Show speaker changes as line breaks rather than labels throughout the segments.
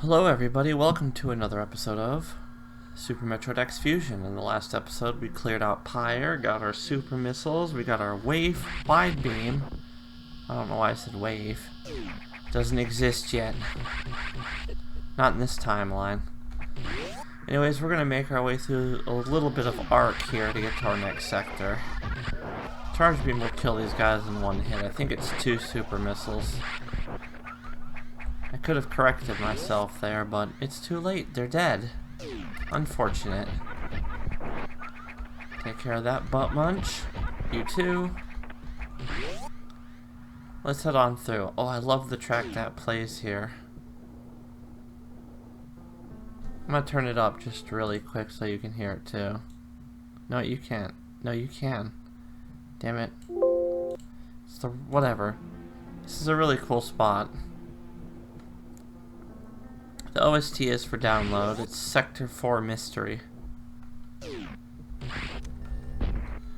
Hello everybody, welcome to another episode of Super Metroid X Fusion. In the last episode we cleared out Pyre, got our super missiles, we got our wave wide beam. I don't know why I said wave. Doesn't exist yet. Not in this timeline. Anyways, we're gonna make our way through a little bit of arc here to get to our next sector. Charge beam will kill these guys in one hit. I think it's 2 super missiles. I could have corrected myself there, but it's too late. They're dead. Unfortunate. Take care of that butt munch. You too. Let's head on through. Oh, I love the track that plays here. I'm gonna turn it up just really quick so you can hear it too. No, you can't. No, you can. Damn it. It's the whatever. This is a really cool spot. The OST is for download. It's Sector 4 Mystery.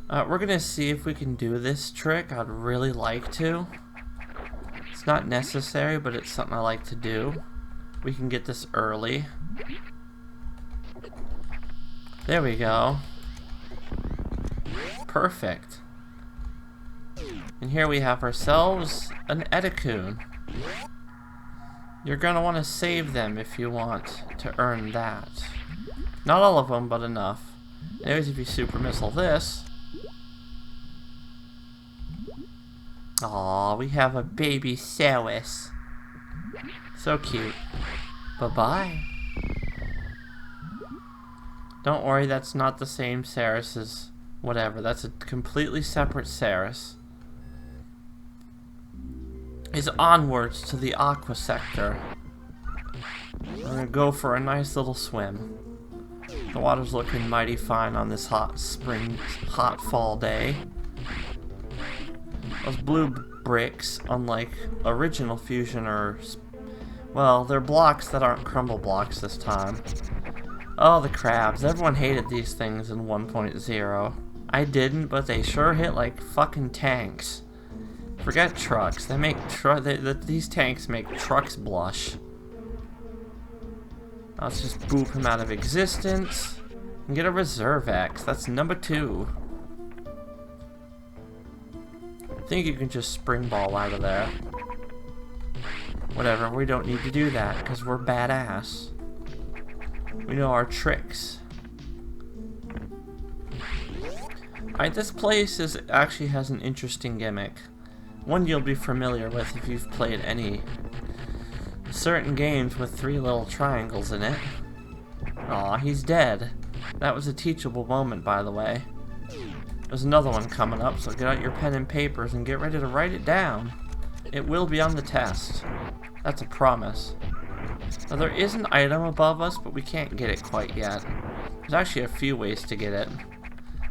We're gonna see if we can do this trick. I'd really like to. It's not necessary, but it's something I like to do. We can get this early. There we go. Perfect. And here we have ourselves an Etikun. You're gonna want to save them if you want to earn that. Not all of them, but enough. Anyways, if you super missile this... Aw, we have a baby Saris. So cute. Bye-bye. Don't worry, that's not the same Saris as whatever. That's a completely separate Saris. Is onwards to the Aqua Sector. We're gonna go for a nice little swim. The water's looking mighty fine on this hot fall day. Those blue bricks, unlike original Fusion, are, well, they're blocks that aren't crumble blocks this time. Oh, the crabs. Everyone hated these things in 1.0. I didn't, but they sure hit like fucking tanks. Forget trucks. They make these tanks make trucks blush. Let's just boop him out of existence and get a reserve X. That's number 2. I think you can just spring ball out of there. Whatever, we don't need to do that because we're badass. We know our tricks. Alright, this place actually has an interesting gimmick. One you'll be familiar with if you've played any certain games with 3 little triangles in it. Aw, he's dead. That was a teachable moment, by the way. There's another one coming up, so get out your pen and papers and get ready to write it down. It will be on the test. That's a promise. Now, there is an item above us, but we can't get it quite yet. There's actually a few ways to get it.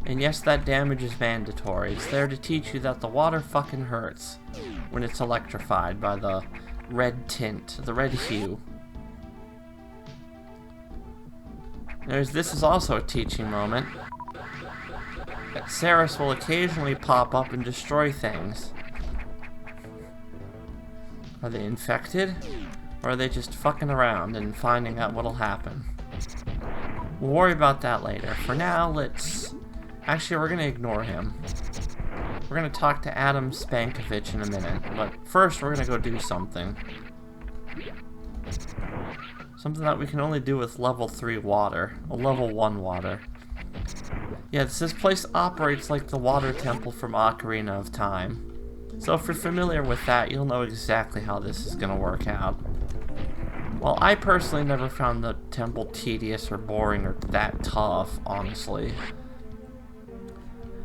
And yes, that damage is mandatory. It's there to teach you that the water fucking hurts when it's electrified by the red tint, the red hue. This is also a teaching moment. That Saris will occasionally pop up and destroy things. Are they infected? Or are they just fucking around and finding out what'll happen? We'll worry about that later. For now, let's... Actually, we're going to ignore him. We're going to talk to Adam Spankovich in a minute. But first, we're going to go do something. Something that we can only do with level 3 water. Or level 1 water. Yeah, this place operates like the water temple from Ocarina of Time. So if you're familiar with that, you'll know exactly how this is going to work out. Well, I personally never found the temple tedious or boring or that tough, honestly.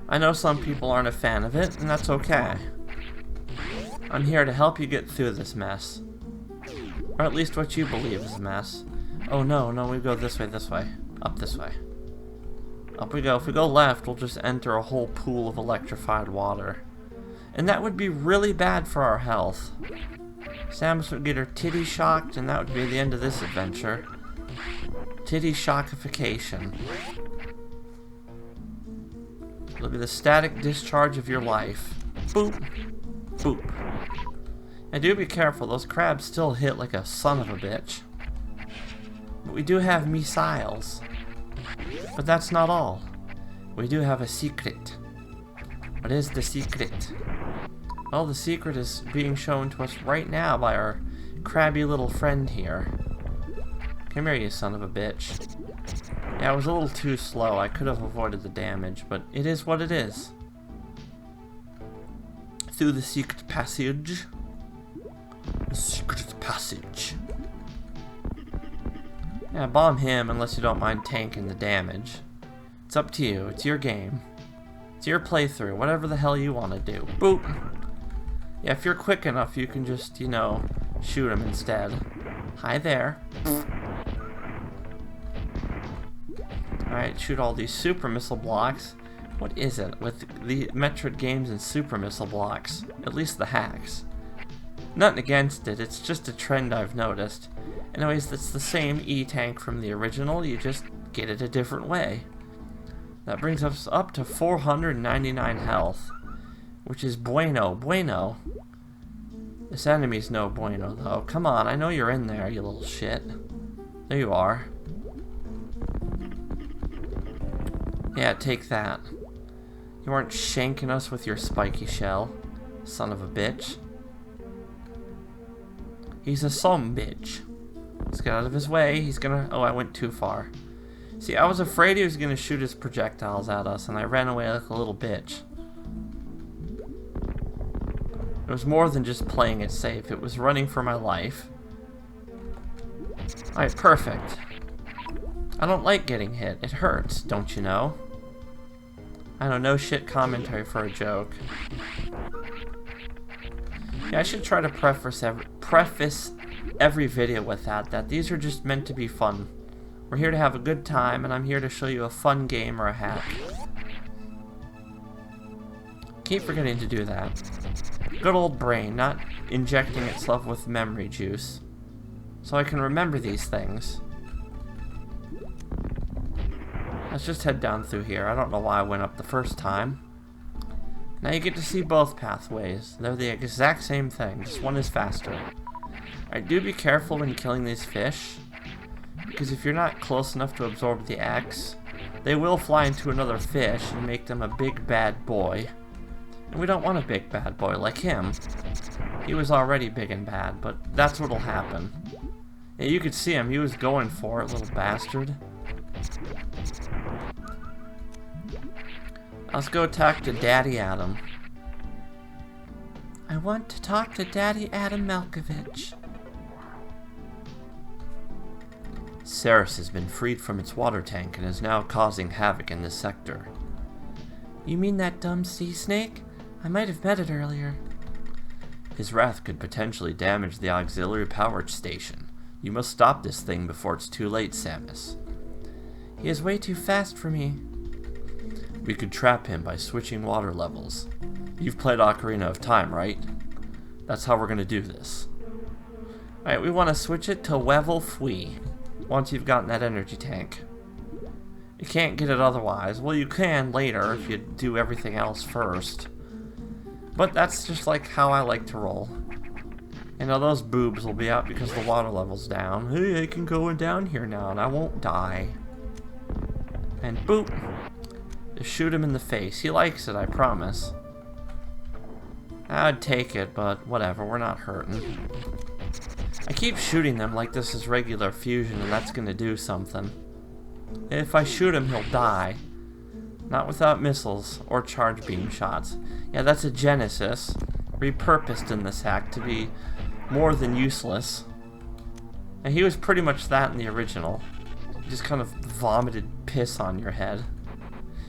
I know some people aren't a fan of it, and that's okay. I'm here to help you get through this mess. Or at least what you believe is a mess. Oh no, we go this way. Up this way. Up we go. If we go left, we'll just enter a whole pool of electrified water. And that would be really bad for our health. Samus would get her titty shocked, and that would be the end of this adventure. Titty shockification. It'll be the static discharge of your life. Boop. Boop. And do be careful, those crabs still hit like a son of a bitch. But we do have missiles. But that's not all. We do have a secret. What is the secret? Well, the secret is being shown to us right now by our crabby little friend here. Come here, you son of a bitch. Yeah, I was a little too slow. I could have avoided the damage, but it is what it is. Through the secret passage. The secret passage. Yeah, bomb him unless you don't mind tanking the damage. It's up to you. It's your game. It's your playthrough. Whatever the hell you want to do. Boop! Yeah, if you're quick enough, you can just, you know, shoot him instead. Hi there. Alright, shoot all these super missile blocks. What is it with the Metroid games and super missile blocks? At least the hacks. Nothing against it, it's just a trend I've noticed. Anyways, it's the same E-Tank from the original, you just get it a different way. That brings us up to 499 health, which is bueno. This enemy's no bueno, though. Come on, I know you're in there, you little shit. There you are. Yeah, take that. You aren't shanking us with your spiky shell, son of a bitch. He's a some bitch. Let's get out of his way. He's gonna... Oh, I went too far. See, I was afraid he was gonna shoot his projectiles at us, and I ran away like a little bitch. It was more than just playing it safe. It was running for my life. Alright, perfect. I don't like getting hit. It hurts, don't you know? I know, no shit commentary for a joke. Yeah, I should try to preface every video with that these are just meant to be fun. We're here to have a good time, and I'm here to show you a fun game or a hack. Keep forgetting to do that. Good old brain, not injecting itself with memory juice. So I can remember these things. Let's just head down through here. I don't know why I went up the first time. Now you get to see both pathways. They're the exact same thing, just one is faster. Alright, do be careful when killing these fish, because if you're not close enough to absorb the X, they will fly into another fish and make them a big bad boy. And we don't want a big bad boy like him. He was already big and bad, but that's what'll happen. Yeah, you could see him, he was going for it, little bastard. Let's go talk to Daddy Adam. I want to talk to Daddy Adam Malkovich. Ceres has been freed from its water tank and is now causing havoc in this sector. You mean that dumb sea snake? I might have met it earlier. His wrath could potentially damage the auxiliary power station. You must stop this thing before it's too late, Samus. He is way too fast for me. We could trap him by switching water levels. You've played Ocarina of Time, right? That's how we're gonna do this. Alright, we want to switch it to level 3 once you've gotten that energy tank. You can't get it otherwise. Well, you can later if you do everything else first. But that's just like how I like to roll. You know, those boobs will be out because the water level's down. Hey, I can go down here now and I won't die. And boop. Just shoot him in the face. He likes it, I promise. I'd take it, but whatever, we're not hurting. I keep shooting them like this is regular fusion and that's gonna do something. If I shoot him, he'll die. Not without missiles or charge beam shots. Yeah, that's a Genesis, repurposed in this hack to be more than useless. And he was pretty much that in the original. He just kind of vomited piss on your head.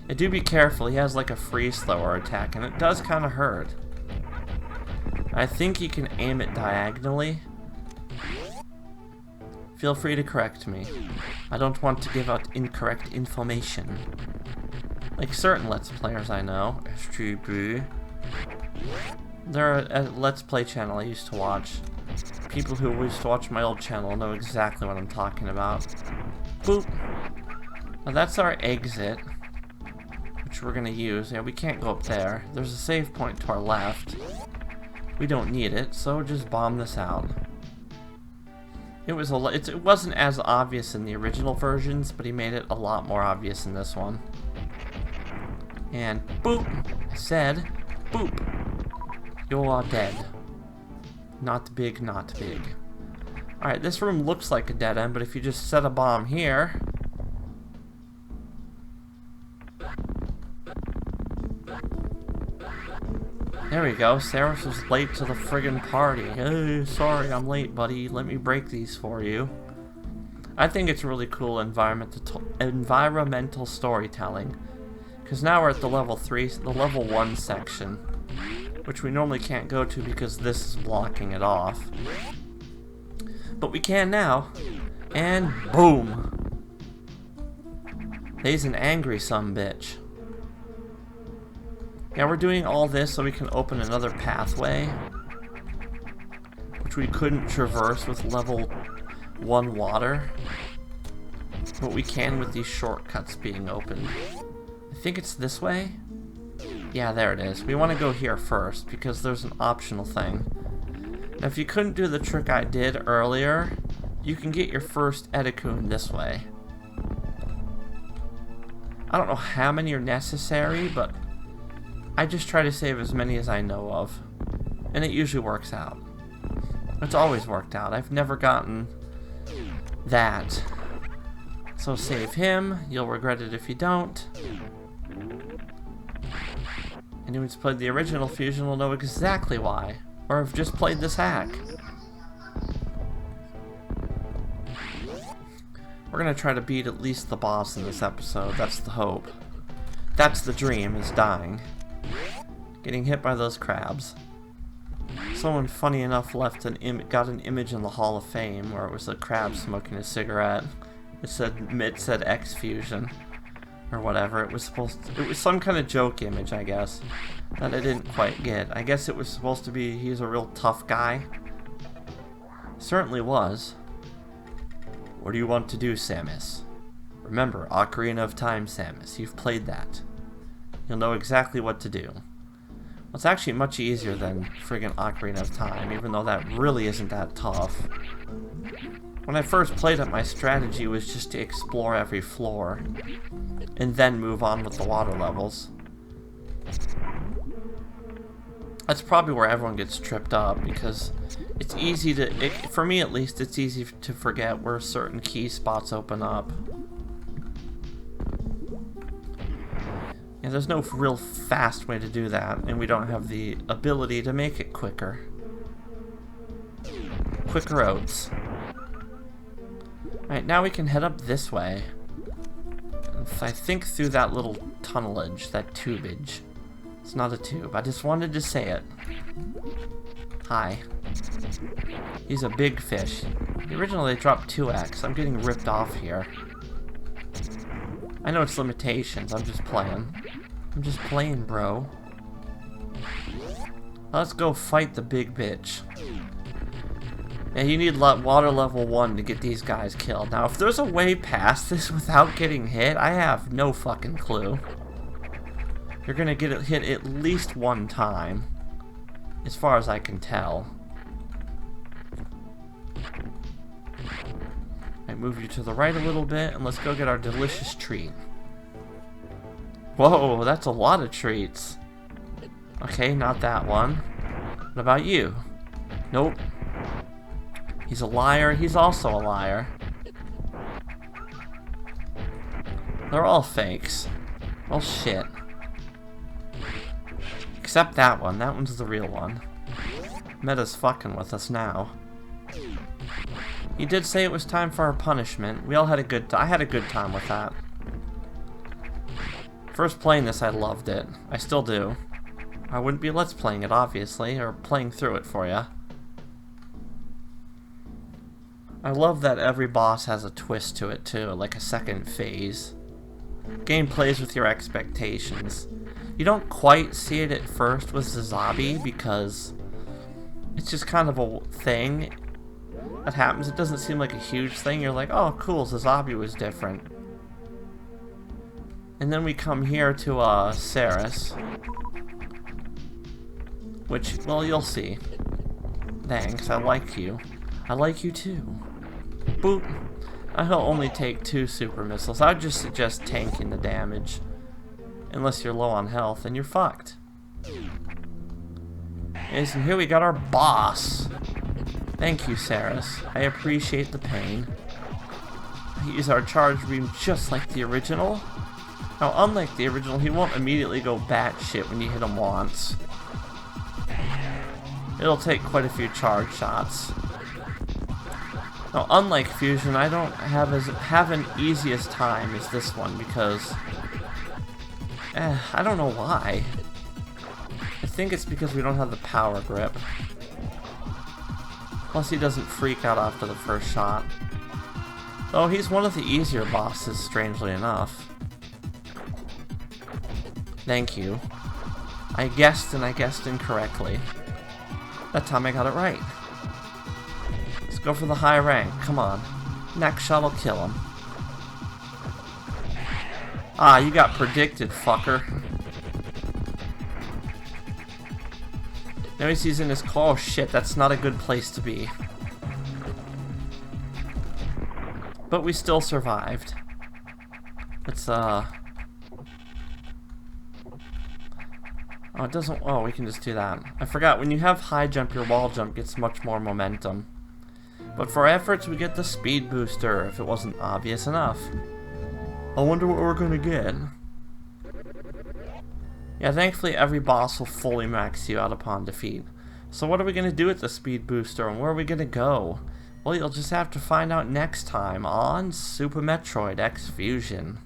And do be careful, he has like a freeze thrower attack, and it does kind of hurt. I think you can aim it diagonally. Feel free to correct me. I don't want to give out incorrect information. Like certain Let's Players I know. They're a Let's Play channel I used to watch. People who used to watch my old channel know exactly what I'm talking about. Boop! Now that's our exit, which we're gonna use. Yeah, we can't go up there. There's a save point to our left. We don't need it, so just bomb this out. It wasn't as obvious in the original versions, but he made it a lot more obvious in this one. And boop! I said, boop! You are dead. Not big, not big. Alright, this room looks like a dead end, but if you just set a bomb here... There we go. Saris was late to the friggin' party. Hey, sorry, I'm late, buddy. Let me break these for you. I think it's really cool environmental storytelling. Because now we're at the level 1 section. Which we normally can't go to because this is blocking it off. But we can now. And boom! He's an angry sumbitch. Yeah, we're doing all this so we can open another pathway, which we couldn't traverse with level 1 water, but we can with these shortcuts being opened. I think it's this way? Yeah, there it is. We want to go here first, because there's an optional thing. Now, if you couldn't do the trick I did earlier, you can get your first Edikun this way. I don't know how many are necessary, but I just try to save as many as I know of, and it usually works out. It's always worked out. I've never gotten that. So save him. You'll regret it if you don't. Anyone who's played the original Fusion will know exactly why, or have just played this hack. We're gonna try to beat at least the boss in this episode. That's the hope. That's the dream, is dying. Getting hit by those crabs. Someone funny enough got an image in the Hall of Fame where it was a crab smoking a cigarette. It said X Fusion or whatever. It was some kind of joke image, I guess, that I didn't quite get. I guess it was supposed to be he's a real tough guy. Certainly was. What do you want to do, Samus? Remember, Ocarina of Time, Samus. You've played that. You'll know exactly what to do. Well, it's actually much easier than friggin' Ocarina of Time, even though that really isn't that tough. When I first played it, my strategy was just to explore every floor, and then move on with the water levels. That's probably where everyone gets tripped up, because it's easy to, for me at least, it's easy to forget where certain key spots open up. Yeah, there's no real fast way to do that, and we don't have the ability to make it quicker. Quicker oats. Alright, now we can head up this way. I think through that little tunnelage, that tubage. It's not a tube, I just wanted to say it. Hi. He's a big fish. Originally they dropped 2x, I'm getting ripped off here. I know it's limitations, I'm just playing. I'm just playing, bro. Let's go fight the big bitch. Yeah, you need water level 1 to get these guys killed. Now, if there's a way past this without getting hit, I have no fucking clue. You're gonna get it hit at least one time, as far as I can tell. I move you to the right a little bit, and let's go get our delicious treat. Whoa, that's a lot of treats. Okay, not that one. What about you? Nope. He's a liar. He's also a liar. They're all fakes. Well, shit. Except that one. That one's the real one. Meta's fucking with us now. He did say it was time for our punishment. We all had a good time. I had a good time with that. First playing this, I loved it. I still do. I wouldn't be let's playing it, obviously, or playing through it for you. I love that every boss has a twist to it, too, like a second phase. Game plays with your expectations. You don't quite see it at first with Zazabi, because it's just kind of a thing that happens. It doesn't seem like a huge thing. You're like, oh, cool, Zazabi was different. And then we come here to Saris, which, well, you'll see. Thanks, I like you. I like you too. Boop. He'll only take 2 super missiles. I would just suggest tanking the damage. Unless you're low on health, and you're fucked. Yes, and here we got our boss. Thank you, Saris. I appreciate the pain. Use our charge beam just like the original. Now, unlike the original, he won't immediately go batshit when you hit him once. It'll take quite a few charge shots. Now, unlike Fusion, I don't have an easiest time as this one because I don't know why. I think it's because we don't have the power grip. Plus, he doesn't freak out after the first shot. Though he's one of the easier bosses, strangely enough. Thank you. I guessed, and I guessed incorrectly. That time I got it right. Let's go for the high rank. Come on. Next shot will kill him. Ah, you got predicted, fucker. Now he's using his claw. Oh shit, that's not a good place to be. But we still survived. It's Oh, it doesn't... Oh, we can just do that. I forgot, when you have high jump, your wall jump gets much more momentum. But for our efforts, we get the speed booster, if it wasn't obvious enough. I wonder what we're gonna get. Yeah, thankfully every boss will fully max you out upon defeat. So what are we gonna do with the speed booster, and where are we gonna go? Well, you'll just have to find out next time on Super Metroid X Fusion.